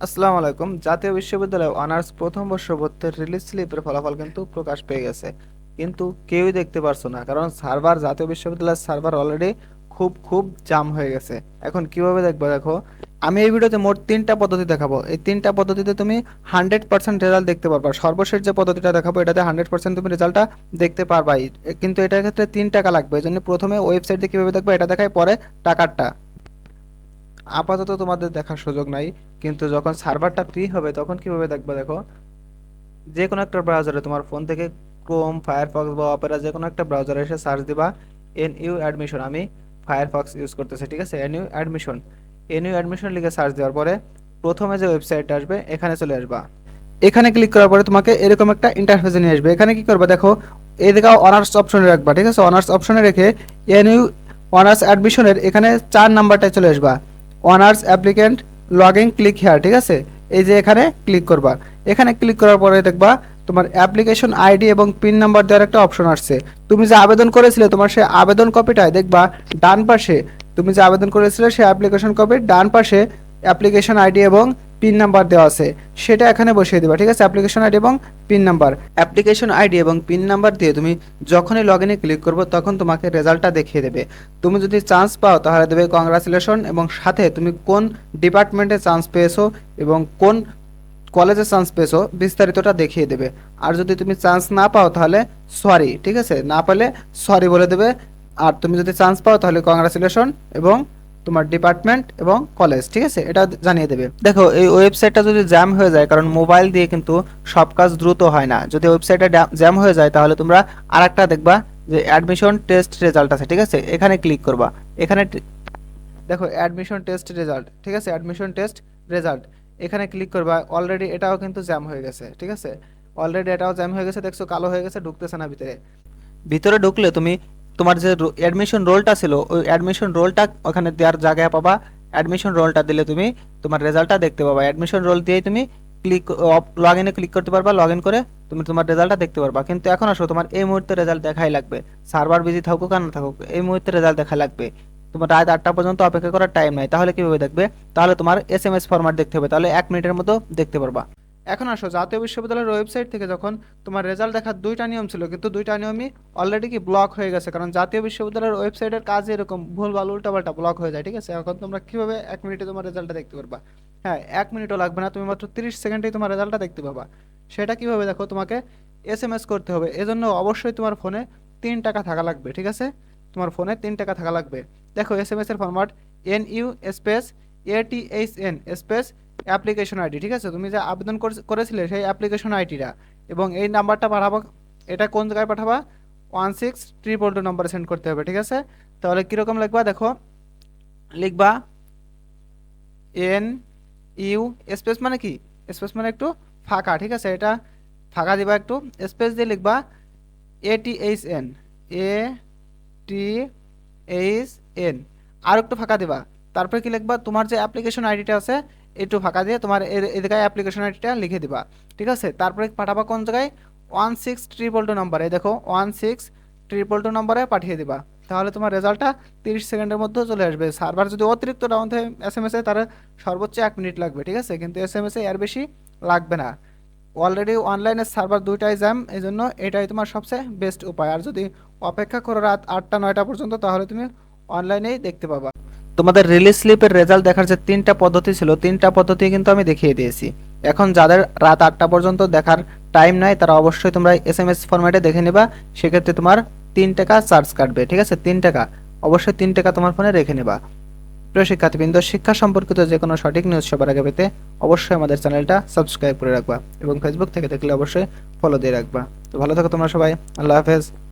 আসসালামু আলাইকুম। জাতীয় বিশ্ববিদ্যালয়ে অনার্স প্রথম বর্ষ ভর্তির রিলিজ স্লিপের ফলাফল কিন্তু প্রকাশ পেয়ে গেছে, কিন্তু কেউই দেখতে পারছো না, কারণ সার্ভার জাতীয় বিশ্ববিদ্যালয়ের সার্ভার অলরেডি খুব খুব জাম হয়ে গেছে। এখন কিভাবে দেখবো? দেখো, আমি এই ভিডিওতে মোট তিনটা পদ্ধতি দেখাবো। এই তিনটা পদ্ধতিতে তুমি 100% রেজাল্ট দেখতে পারবা। সর্বশেষ যে পদ্ধতিটা দেখাবো এটাতে 100% তুমি রেজাল্টটা দেখতে পারবাই, কিন্তু এটার ক্ষেত্রে 3 টাকা লাগবে। এই জন্য প্রথমে ওয়েবসাইট দিয়ে কিভাবে দেখবো এটা দেখাই, পরে টাকারটা। আপাতত তোমাদের দেখার সুযোগ নাই, কিন্তু যখন সার্ভারটা ফ্রি হবে তখন কিভাবে দেখবে? দেখো, যে কোনো একটা ব্রাউজারে তোমার ফোন থেকে ক্রোম, ফায়ারফক্স বা অপেরা যে কোনো একটা ব্রাউজারে এসে সার্চ দিবা এনইউ অ্যাডমিশন। আমি ফায়ারফক্স ইউজ করতেছি, ঠিক আছে? এনইউ অ্যাডমিশন, এনইউ অ্যাডমিশন লিখে সার্চ দেওয়ার পরে প্রথমে যে ওয়েবসাইটটা আসবে এখানে চলে আসবা। এখানে ক্লিক করার পরে তোমাকে এরকম একটা ইন্টারফেসে নিয়ে আসবে। এখানে কি করবা? দেখো, এদিকে অনার্স অপশনে রাখবা, ঠিক আছে? অনার্স অপশনে রেখে এনইউ অনার্স অ্যাডমিশনের এখানে 4 নাম্বারটায় চলে আসবা, honours applicant login click here, ঠিক আছে? এই যে এখানে ক্লিক করবা। এখানে ক্লিক করার পরে দেখবা তোমার অ্যাপ্লিকেশন আইডি এবং পিন নাম্বার দেওয়ার একটা অপশন আসছে। তুমি যে আবেদন করেছিলে তোমার সেই আবেদন কপিটায় দেখবা ডান পাশে, তুমি যে আবেদন করেছিলে সেই অ্যাপ্লিকেশন কপির ডান পাশে অ্যাপ্লিকেশন আইডি এবং পিন নাম্বার দেওয়া আছে, সেটা এখানে বসিয়ে দিবা, ঠিক আছে? অ্যাপ্লিকেশন আইডি এবং পিন নাম্বার, অ্যাপ্লিকেশন আইডি এবং পিন নাম্বার দিয়ে তুমি যখনই লগ ইনে ক্লিক করবো তখন তোমাকে রেজাল্টটা দেখিয়ে দেবে। তুমি যদি চান্স পাও তাহলে দেবে কংগ্রাচুলেশন, এবং সাথে তুমি কোন ডিপার্টমেন্টে চান্স পেয়েছো এবং কোন কলেজে চান্স পেয়েছো বিস্তারিতটা দেখিয়ে দেবে। আর যদি তুমি চান্স না পাও তাহলে সরি, ঠিক আছে? না পেলে সরি বলে দেবে। আর তুমি যদি চান্স পাও তাহলে কংগ্রাচুলেশন এবং তোমার ডিপার্টমেন্ট এবং কলেজ, ঠিক আছে, এটা জানিয়ে দেবে। দেখো, এই ওয়েবসাইটটা যদি জ্যাম হয়ে যায়, কারণ মোবাইল দিয়ে কিন্তু সব কাজ দ্রুত হয় না, যদি ওয়েবসাইটটা জ্যাম হয়ে যায় তাহলে তোমরা আরেকটা দেখবা যে অ্যাডমিশন টেস্ট রেজাল্ট আছে, ঠিক আছে? এখানে ক্লিক করবা। এখানে দেখো অ্যাডমিশন টেস্ট রেজাল্ট, ঠিক আছে? অ্যাডমিশন টেস্ট রেজাল্ট, এখানে ক্লিক করবা। অলরেডি এটাও কিন্তু জ্যাম হয়ে গেছে, ঠিক আছে? অলরেডি এটাও জ্যাম হয়ে গেছে, দেখছো কালো হয়ে গেছে, ঢুকতেছে না ভিতরে। ভিতরে ঢুকলে তুমি তোমার যে অ্যাডমিশন রোলটা ছিল ওই অ্যাডমিশন রোলটা ওখানে দেওয়ার জায়গায় পাবা। অ্যাডমিশন রোলটা দিলে তুমি তোমার রেজাল্টটা দেখতে পাবা। অ্যাডমিশন রোল দিয়েই তুমি ক্লিক লগ ইনে ক্লিক করতে পারবা। লগ ইন করে তুমি তোমার রেজাল্টটা দেখতে পারবা। কিন্তু এখন আসো, তোমার এই মুহূর্তে রেজাল্ট দেখাই লাগবে, সার্ভার বিজি থাকুক আর না থাকুক, এই মুহূর্তে রেজাল্ট দেখা লাগবে। তোমার রাত 8টা পর্যন্ত অপেক্ষা করার টাইম নাই। তাহলে কিভাবে দেখবে? তাহলে তোমার এসএমএস ফরম্যাট দেখতে হবে, তাহলে 1 মিনিটের মধ্যে দেখতে পারবা। এখন আসো, জাতীয় বিশ্ববিদ্যালয়ের ওয়েবসাইট থেকে যখন তোমার রেজাল্ট দেখার 2টা নিয়ম ছিল, কিন্তু 2টা নিয়মই অলরেডি কি ব্লক হয়ে গেছে, কারণ জাতীয় বিশ্ববিদ্যালয়ের ওয়েবসাইটের কাজ এরকম ভুলভাল উল্টাপাল্টা ব্লক হয়ে যায়, ঠিক আছে? এখন তোমরা কিভাবে 1 মিনিটে তোমার রেজাল্টটা দেখতে পারবা? হ্যাঁ, 1 মিনিটও লাগবে না, তুমি মাত্র 30 সেকেন্ডেই তোমার রেজাল্টটা দেখতে পাবা। সেটা কিভাবে? দেখো, তোমাকে এসএমএস করতে হবে। এজন্য অবশ্যই তোমার ফোনে 3 টাকা থাকা লাগবে, ঠিক আছে? তোমার ফোনে 3 টাকা থাকা লাগবে। দেখো, এসএমএস এর format NU space ATHN space application ID, ঠিক আছে? তুমি যে আবেদন করেছিলে সেই অ্যাপ্লিকেশন আইডিটা, এবং এই নাম্বারটা পাঠাবো। এটা কোন জায়গায় পাঠাবা? 16222 নম্বরে সেন্ড করতে হবে, ঠিক আছে? তাহলে কীরকম লিখবা? দেখো, লিখবা এন ইউ স্পেস মানে কি? স্পেস মানে একটু ফাঁকা, ঠিক আছে? এটা ফাঁকা দিবা, একটু স্পেস দিয়ে লিখবা এটিএইচএন, এ টি এইচ এন, আর একটু ফাঁকা দিবা। তারপরে কি লিখবা? তোমার যে অ্যাপ্লিকেশন আইডিটা আছে একটু ফাঁকা দিয়ে তোমার এই জায়গায় অ্যাপ্লিকেশন আইডিটা লিখে দিবা, ঠিক আছে? তারপরে পাঠাবা কোন জায়গায়? 16222 নম্বরে, দেখো 16222 নম্বরে পাঠিয়ে দিবা। তাহলে তোমার রেজাল্টটা 30 সেকেন্ডের মধ্যে চলে আসবে। সার্ভার যদি অতিরিক্ত ডাউন থাকে এসএমএস এ, তার সর্বোচ্চ 1 মিনিট লাগবে, ঠিক আছে? কিন্তু এসএমএস এ এর বেশি লাগবে না। অলরেডি অনলাইনের সার্ভার 2টাই জ্যাম, এই জন্য এটাই তোমার সবচেয়ে বেস্ট উপায়। আর যদি অপেক্ষা করো রাত 8টা 9টা পর্যন্ত, তাহলে তুমি অনলাইনেই দেখতে পাবা। তোমাদের রিলিজ স্লিপের রেজাল্ট দেখার যে 3টা পদ্ধতি ছিল, 3টা পদ্ধতি কিন্তু আমি দেখিয়ে দিয়েছি। এখন যাদের রাত 8টা পর্যন্ত দেখার টাইম নাই তারা অবশ্যই তোমরা এসএমএস ফরম্যাটে দেখে নেবা। সেক্ষেত্রে তোমার 3 টাকা চার্জ কাটবে, ঠিক আছে? 3 টাকা, অবশ্যই 3 টাকা তোমার ফোনে রেখে নেবা। প্রিয় শিক্ষার্থীবৃন্দ, শিক্ষা সম্পর্কিত যে কোনো সঠিক নিউজ সবার আগে পেতে অবশ্যই আমাদের চ্যানেলটা সাবস্ক্রাইব করে রাখবা, এবং ফেসবুক থেকে দেখলে অবশ্যই ফলো দিয়ে রাখবা। তো ভালো থাকো তোমরা সবাই, আল্লাহ হাফেজ।